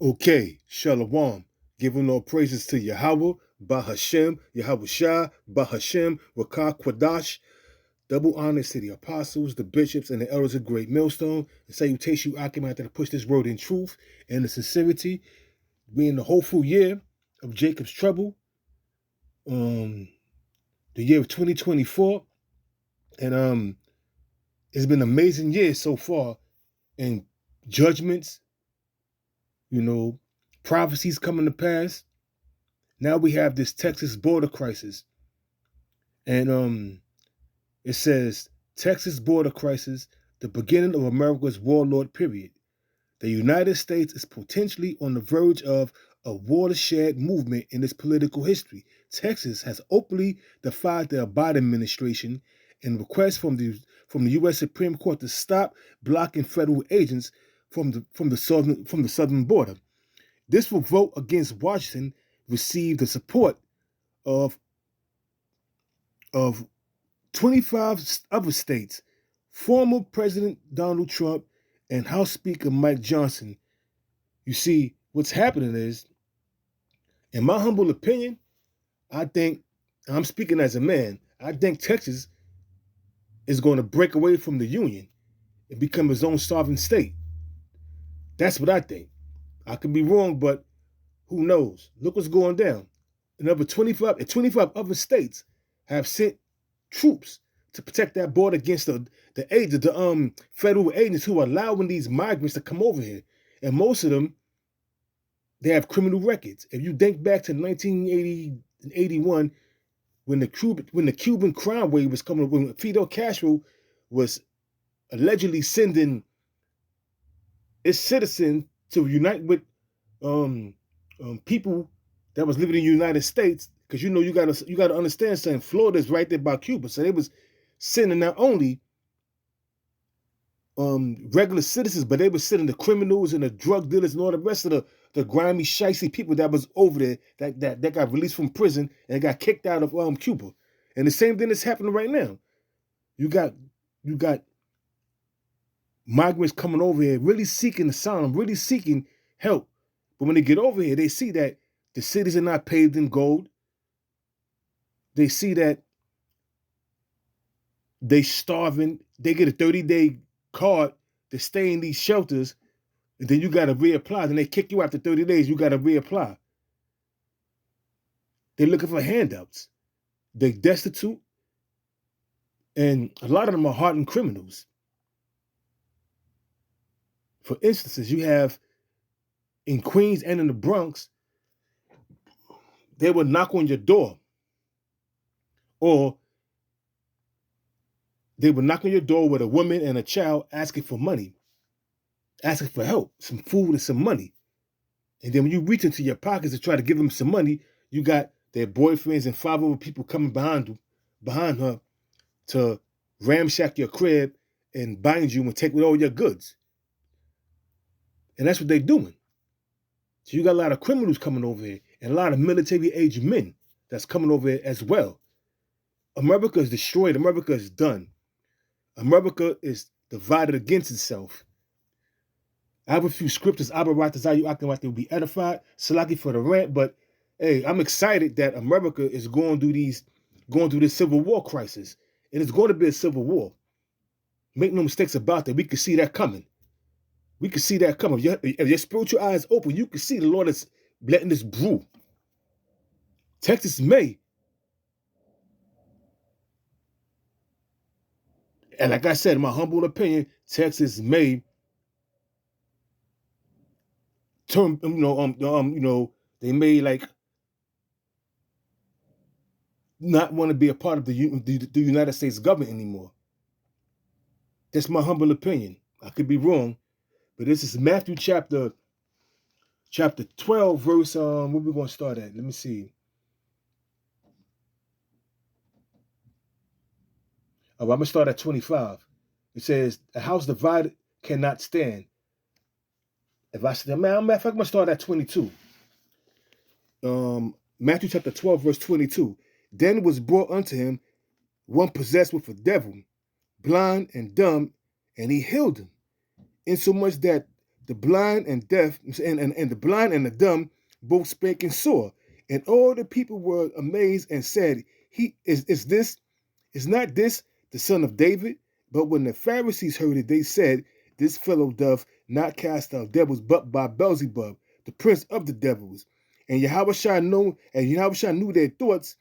Okay, Shalom. Giving all praises to Yahweh, Bahashem, Yahweh Shah, Bahashem, Rakah Kwadash. Double honors to the apostles, the bishops, and the elders of Great Millstone. And salutation, Akim, after to push this word in truth and in sincerity. We in the hopeful year of Jacob's trouble, the year of 2024. And it's been an amazing year so far. And judgments, prophecies coming to pass. Now we have this Texas border crisis. And it says, Texas border crisis, the beginning of America's warlord period. The United States is potentially on the verge of a watershed movement in its political history. Texas has openly defied the Biden administration and requests from the U.S. Supreme Court to stop blocking federal agents from the southern border. This vote against Washington received the support of 25 other states, former President Donald Trump, and House Speaker Mike Johnson. You see, what's happening is, in my humble opinion, I think, I'm speaking as a man, I think Texas is going to break away from the Union and become its own sovereign state. That's what I think. I could be wrong, but who knows? Look what's going down. Another 25 other states have sent troops to protect that border against the federal agents who are allowing these migrants to come over here. And most of them, they have criminal records. If you think back to 1980 and 81, when the Cuban crime wave was coming, when Fidel Castro was allegedly sending its citizens to unite with people that was living in the United States, because you gotta understand something. Florida is right there by Cuba, so they was sending not only regular citizens, but they were sending the criminals and the drug dealers and all the rest of the grimy, shicey people that was over there that got released from prison and got kicked out of Cuba. And the same thing is happening right now. You got migrants coming over here, really seeking asylum, really seeking help. But when they get over here, they see that the cities are not paved in gold. They see that they starving. They get a 30-day card to stay in these shelters, and then you got to reapply. Then they kick you after 30 days. You got to reapply. They're looking for handouts. They're destitute, and a lot of them are hardened criminals. For instances, you have in Queens and in the Bronx, they would knock on your door, or they would knock on your door with a woman and a child asking for money, asking for help, some food and some money. And then when you reach into your pockets to try to give them some money, you got their boyfriends and 5 other people coming behind her to ramshack your crib and bind you and take with all your goods. And that's what they're doing. So you got a lot of criminals coming over here and a lot of military-age men that's coming over here as well. America is destroyed. America is done. America is divided against itself. I have a few scriptures. Will be edified. Salaki for the rant, but hey, I'm excited that America is going through this civil war crisis, and it's going to be a civil war. Make no mistakes about that. We can see that coming. We can see that coming. If your spiritual eyes open, you can see the Lord is letting this brew. Texas may, and like I said, in my humble opinion, Texas may turn, they may not want to be a part of the United States government anymore. That's my humble opinion. I could be wrong, but this is Matthew chapter 12, verse, where we going to start at? Let me see. I'm going to start at 25. It says, a house divided cannot stand. If I say, matter of fact, I'm going to start at 22. Matthew chapter 12, verse 22. Then was brought unto him one possessed with a devil, blind and dumb, and he healed him, insomuch that the blind and deaf, and the blind and the dumb both spake and saw. And all the people were amazed and said, is not this the son of David? But when the Pharisees heard it, they said, this fellow doth not cast out devils, but by Beelzebub, the prince of the devils. And Yahushua knew their thoughts,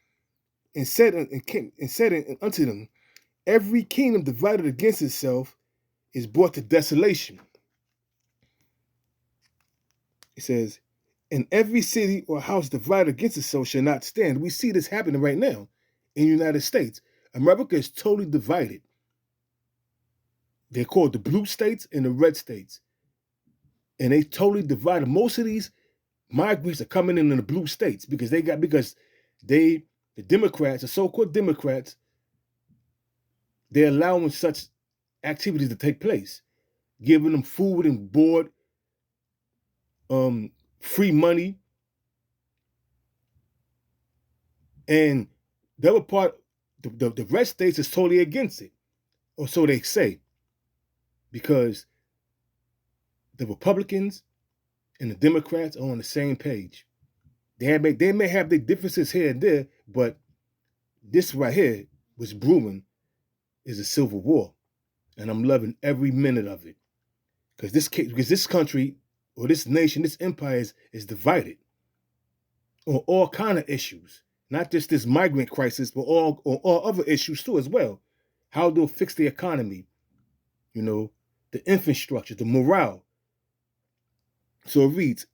and said unto them, every kingdom divided against itself is brought to desolation. It says, and every city or house divided against itself shall not stand. We see this happening right now in the United States. America is totally divided. They're called the blue states and the red states. And they totally divided. Most of these migrants are coming in the blue states because the Democrats, the so-called Democrats, they're allowing such activities to take place, giving them food and board, free money. And the other part, the red states is totally against it, or so they say, because the Republicans and the Democrats are on the same page. They may have their differences here and there, but this right here, what's brewing, is a civil war, and I'm loving every minute of it, because this country or this nation, this empire is divided on all kind of issues, not just this migrant crisis, but all other issues too as well. How they'll fix the economy, the infrastructure, the morale. So it reads,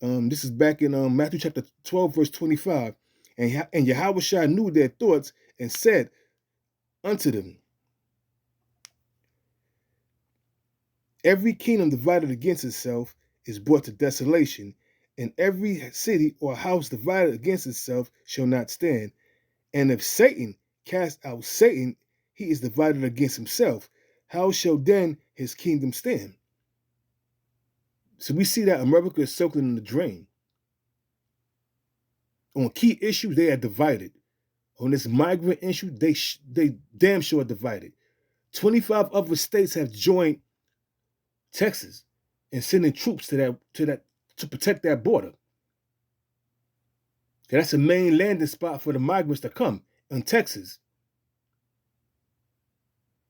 this is back in Matthew chapter 12, verse 25. And Yahushua knew their thoughts and said unto them, every kingdom divided against itself is brought to desolation, and every city or house divided against itself shall not stand. And if Satan cast out Satan, he is divided against himself. How shall then his kingdom stand? So we see that America is circling in the drain. On key issues, they are divided. On this migrant issue, they damn sure are divided. 25 other states have joined Texas and sending troops to protect that border. That's a main landing spot for the migrants to come in Texas.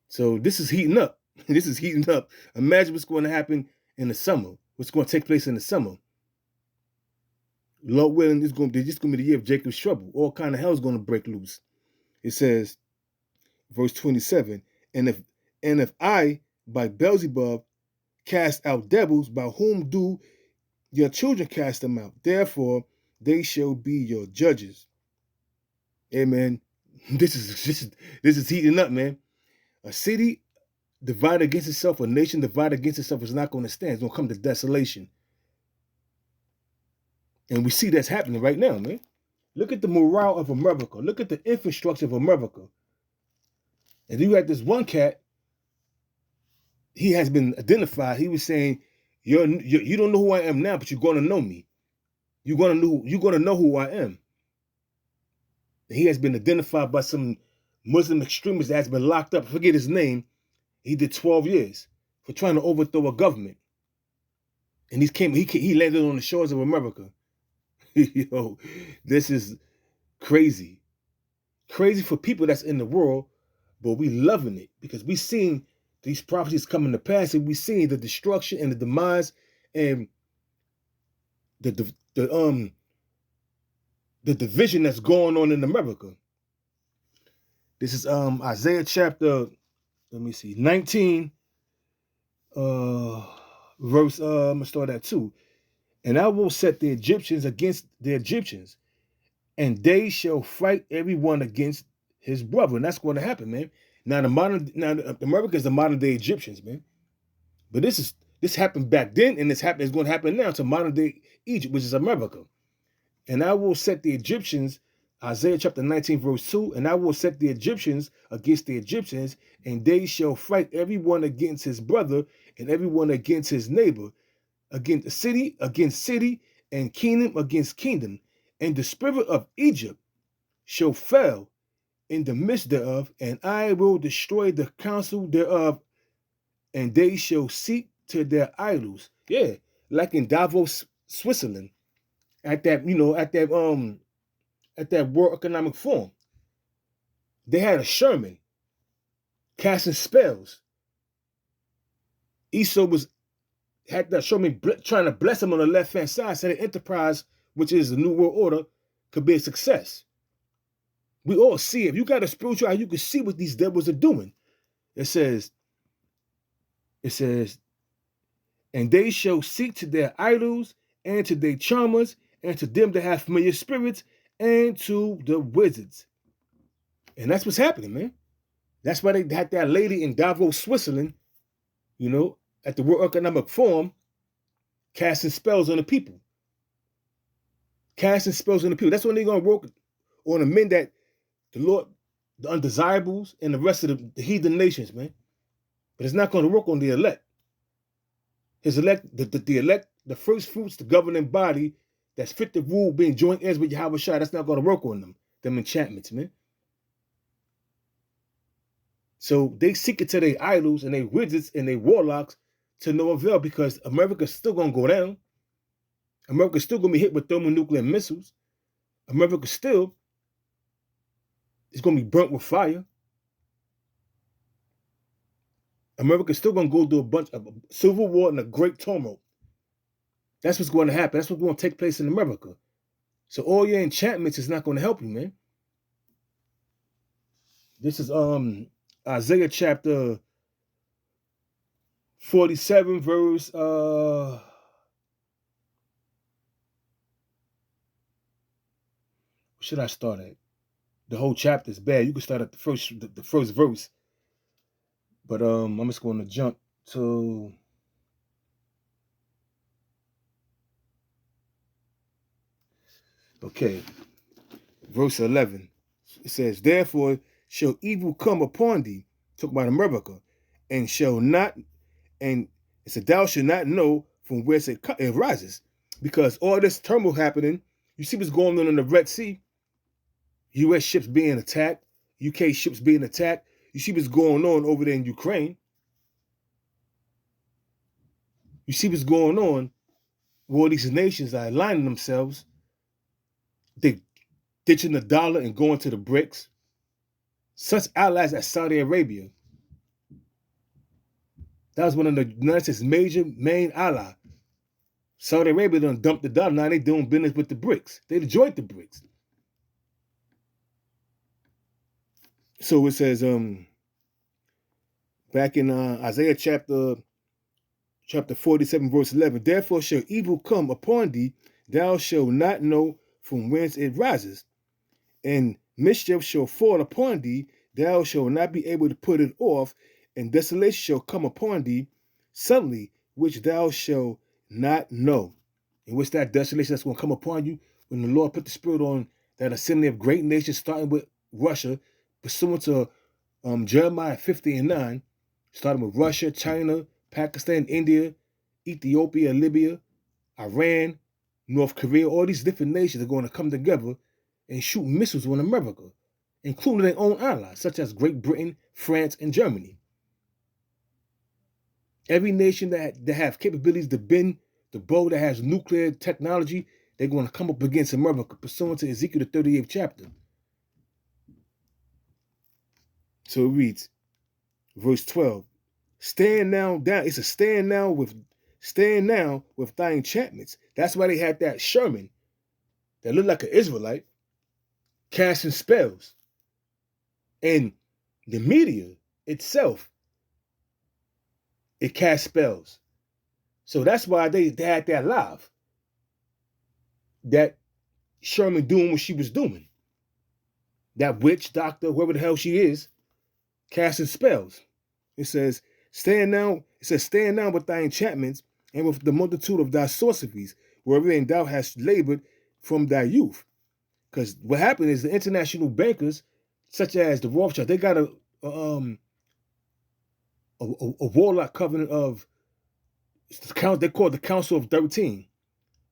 So this is heating up. This is heating up. Imagine what's going to happen in the summer. What's going to take place in the summer. Lord willing, this is going to be the year of Jacob's trouble. All kind of hell is going to break loose. It says, verse 27, and if I, by Beelzebub, cast out devils, by whom do your children cast them out? Therefore, they shall be your judges. Amen. This is heating up, man. A city divided against itself, a nation divided against itself is not going to stand. It's going to come to desolation. And we see that's happening right now, man. Look at the morale of America. Look at the infrastructure of America. And you had this one cat, he has been identified. He was saying, you don't know who I am now, but you're going to know me. You're going to know who I am. And he has been identified by some Muslim extremist that has been locked up. I forget his name. He did 12 years for trying to overthrow a government. And he landed on the shores of America. Yo, this is crazy. Crazy for people that's in the world, but we loving it because we seeing these prophecies coming to pass, and we seeing the destruction and the demise and the division that's going on in America. This is Isaiah chapter, 19, verse, I'm gonna start at 2. And I will set the Egyptians against the Egyptians, and they shall fight everyone against his brother. And that's going to happen, man. Now America is the modern day Egyptians, man. But this happened back then, and it's going to happen now to modern day Egypt, which is America. And I will set the Egyptians, Isaiah chapter 19, verse 2, and I will set the Egyptians against the Egyptians, and they shall fight everyone against his brother, and everyone against his neighbor, against city, and kingdom against kingdom. And the spirit of Egypt shall fail in the midst thereof, and I will destroy the counsel thereof, and they shall seek to their idols, Yeah, like in Davos, Switzerland, at that at that World Economic Forum, they had a Sherman casting spells. Esau had that Sherman trying to bless him on the left hand side, so the enterprise, which is the New World Order, could be a success. We all see it. If you got a spiritual eye, you can see what these devils are doing. It says, and they shall seek to their idols and to their charmers and to them that have familiar spirits and to the wizards. And that's what's happening, man. That's why they had that lady in Davos, Switzerland, at the World Economic Forum, casting spells on the people. Casting spells on the people. That's when they're going to work on the men that the Lord, the undesirables, and the rest of the heathen nations, man. But it's not going to work on the elect. His elect, the elect, the first fruits, the governing body that's fit to rule, being joint heirs with Yahweh Shai, that's not going to work on them enchantments, man. So they seek it to their idols and their wizards and their warlocks to no avail, because America's still going to go down. America's still going to be hit with thermonuclear missiles. America still is going to be burnt with fire. America's still going to go through a bunch of civil war and a great tumult. That's what's going to happen. That's what's going to take place in America. So all your enchantments is not going to help you, man. This is Isaiah chapter 47, verse where should I start at? The whole chapter is bad. You can start at the first verse. But I'm just going to jump to verse 11. It says, therefore shall evil come upon thee, talk about America, and it said, thou shalt not know from whence it rises. Because all this turmoil happening, you see what's going on in the Red Sea, U.S. ships being attacked, UK ships being attacked. You see what's going on over there in Ukraine. You see what's going on where all these nations are aligning themselves. They ditching the dollar and going to the BRICS. Such allies as Saudi Arabia. That was one of the United States' main ally. Saudi Arabia done dumped the dollar. Now they doing business with the BRICS. They joined the BRICS. So it says, back in Isaiah chapter 47, verse 11, therefore shall evil come upon thee, thou shalt not know from whence it rises, and mischief shall fall upon thee, thou shalt not be able to put it off, and desolation shall come upon thee suddenly, which thou shalt not know. And what's that desolation that's going to come upon you? When the Lord put the spirit on that assembly of great nations, starting with Russia, pursuant to Jeremiah 50:9, starting with Russia, China, Pakistan, India, Ethiopia, Libya, Iran, North Korea, all these different nations are going to come together and shoot missiles on America, including their own allies, such as Great Britain, France, and Germany. Every nation that have capabilities to bend the bow, that has nuclear technology, they're going to come up against America, pursuant to Ezekiel the 38th chapter. So it reads, verse 12, stand now down. It's a stand now with thy enchantments. That's why they had that Sherman that looked like an Israelite casting spells. And the media itself, it cast spells. So that's why they had that live. That Sherman doing what she was doing. That witch doctor, whoever the hell she is, casting spells. It says, stand now with thy enchantments and with the multitude of thy sorceries, wherein thou hast labored from thy youth. Because what happened is the international bankers, such as the Rothschild, they got a warlock covenant of, they called the Council of 13.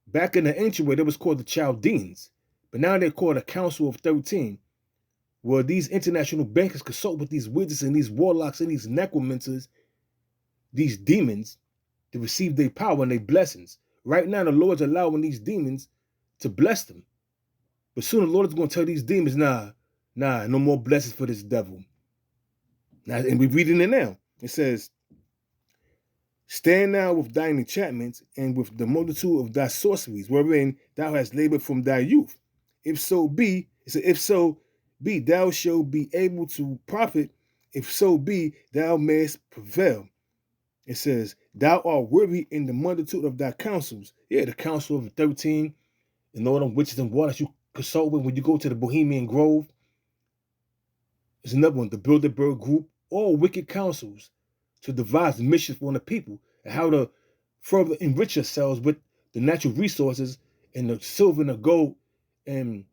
Back in the ancient way, they was called the Chaldeans. But now they're called the Council of 13, where these international bankers consult with these wizards and these warlocks and these necromancers, these demons, to receive their power and their blessings. Right now, the Lord's allowing these demons to bless them. But soon the Lord is going to tell these demons, nah, no more blessings for this devil. Now, and we're reading it now. It says, stand now with thine enchantments and with the multitude of thy sorceries, wherein thou hast labored from thy youth. If so be, it said, if so be, thou shalt be able to profit. If so be, thou mayest prevail. It says, thou art worthy in the multitude of thy counsels. Yeah, the council of the 13 and all them witches and warlocks you consult with when you go to the Bohemian Grove. There's another one, the Bilderberg Group, all wicked counsels to devise mischief on the people and how to further enrich yourselves with the natural resources and the silver and the gold and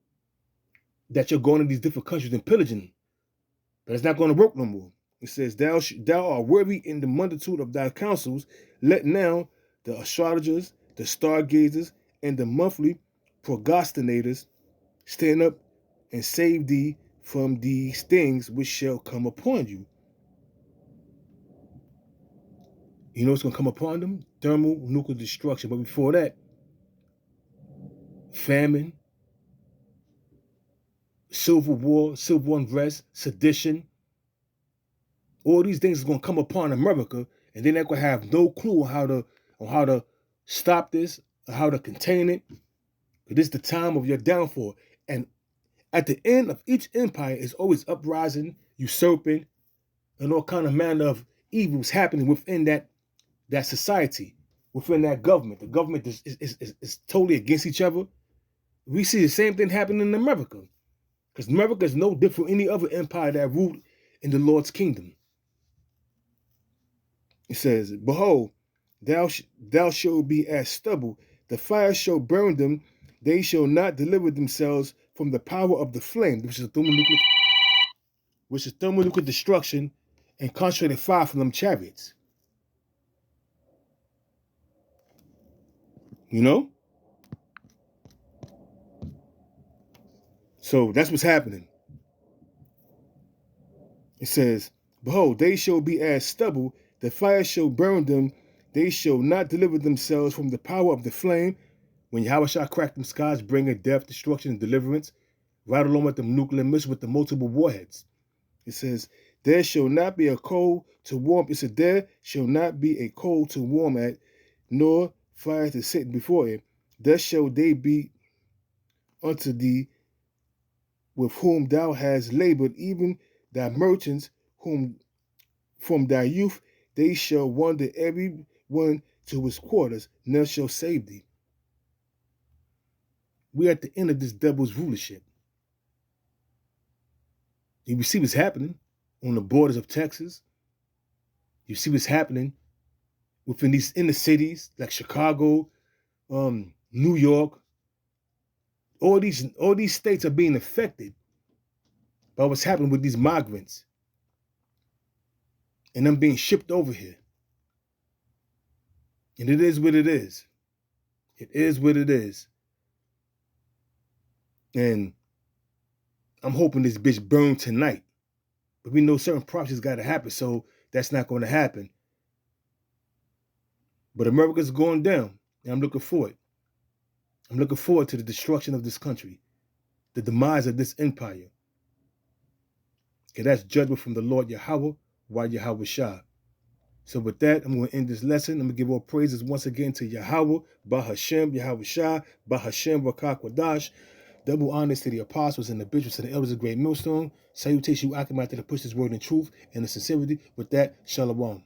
that you're going to these different countries and pillaging. But it's not going to work no more. It says, thou art worthy in the multitude of thy counsels. Let now the astrologers, the stargazers, and the monthly prognosticators stand up and save thee from these things which shall come upon you. You know what's going to come upon them? Thermonuclear destruction. But before that, famine, civil war, civil unrest, sedition. All these things are going to come upon America, and they're not going to have no clue on how to stop this, or how to contain it. But this is the time of your downfall. And at the end of each empire is always uprising, usurping, and all kind of manner of evils happening within that society, within that government. The government is totally against each other. We see the same thing happening in America. Because America is no different from any other empire that ruled in the Lord's kingdom. It says, behold, thou shalt be as stubble. The fire shall burn them. They shall not deliver themselves from the power of the flame, which is thermonuclear destruction and concentrated fire from them chariots. You know? So that's what's happening. It says, behold, they shall be as stubble. The fire shall burn them. They shall not deliver themselves from the power of the flame. When Yahweh shall crack them skies, bringing death, destruction, and deliverance, right along with the nuclear missiles with the multiple warheads. It says, there shall not be a coal to warm. It said, there shall not be a coal to warm at, nor fire to sit before it. Thus shall they be unto thee with whom thou hast labored, even thy merchants, whom from thy youth they shall wander every one to his quarters, none shall save thee. We're at the end of this devil's rulership. You see what's happening on the borders of Texas. You see what's happening within these inner cities like Chicago, New York. All these states are being affected by what's happening with these migrants and them being shipped over here. And it is what it is. It is what it is. And I'm hoping this bitch burn tonight. But we know certain prophecies got to happen, so that's not going to happen. But America's going down, and I'm looking forward. I'm looking forward to the destruction of this country, the demise of this empire. Okay, that's judgment from the Lord Yahweh, Yahweh Shah. So with that, I'm going to end this lesson. I'm going to give all praises once again to Yahweh, Bahashem, Yahweh Shah, Bahashem, Rakak Wadash. Double honors to the apostles and the bishops and the elders of Great Millstone. Salutation, you Akimat, to push this word in truth and in sincerity. With that, Shalom.